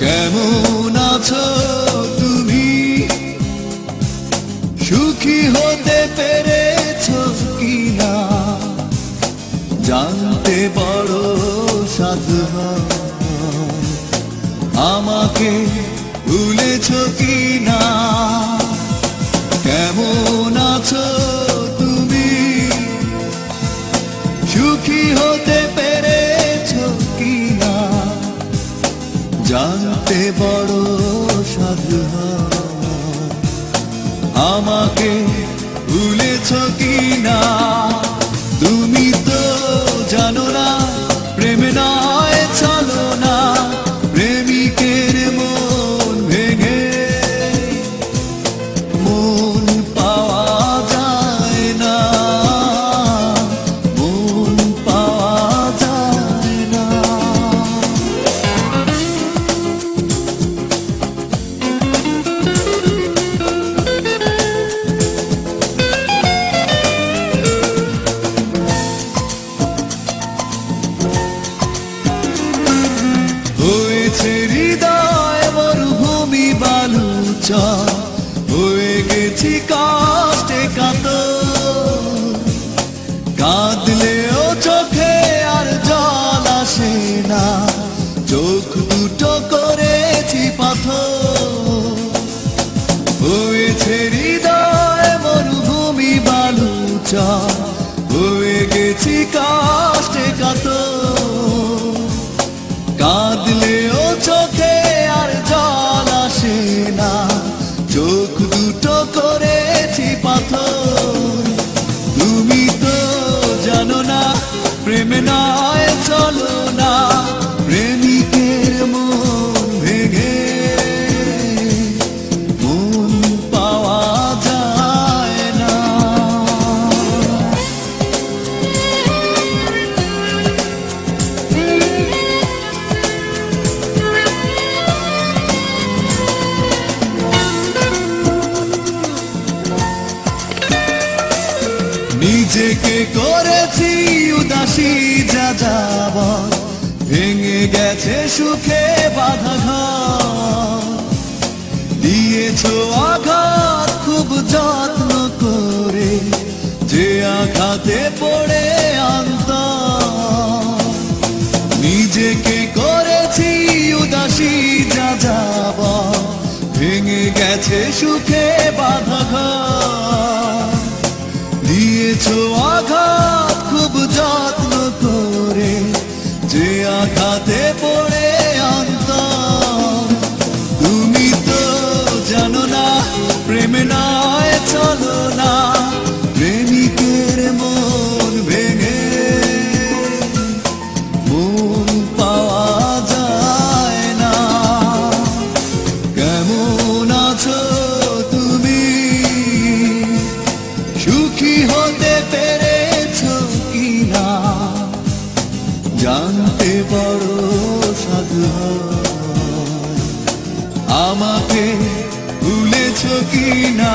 কেমন আছো তুমি? সুখী হতে পেরেছো কিনা জানতে বড় সাধু। আমাকে ভুলেছো কিনা? কেমন আছো তুমি? সুখী হতে পেরেছো কিনা জানতে বড় সাধু। আমাকে ভুলেছো কিনা? তুমি তো জানো না প্রেম নয় চলো না, প্রেমিকের মন ভেঙে মন পাওয়া যায় না, মন পাওয়া যায় না। হৃদয় মরুভূমি বালুচর হয়ে গেছি কষ্টে কাতর। কাঁদলেও চোখে আর জল আসে না, চোখ দুটো করেছি পাথর। হয়েছে হৃদয় মরুভূমি বালুচর হয়ে গেছি কষ্টে কাতর। কাঁদলেও চোখে আর জল আসে না, চোখ দুটো করেছি পাথর। তুমি তো জানো না প্রেম নয় চলো না, প্রেমিকের মন ভেঙে মন পাওয়া যায় না। নিজেকে করেছি উদাসী যাযাব, ভেঙে গেছে সুখে বাঁধা ঘর। দিয়েছো আঘাত খুব যত্ন করে, যে আঘাতে পড়ে অন্তর। নিজেকে করেছি উদাসী যাযাব, ভেঙে গেছে সুখে বাঁধা ঘর। দিয়েছো আঘাত খুব যত্ন করে, যে আঘাতে পড়ে অন্তর। তুমি তো জানো না প্রেম নয় চলো না, প্রেমিকের মন ভেঙে মন পাওয়া যায় না। কেমন আছো তুমি? সুখী হতে পেরেছো কিনা জানতে বড় সাধু। আমাকে ভুলেছো কিনা?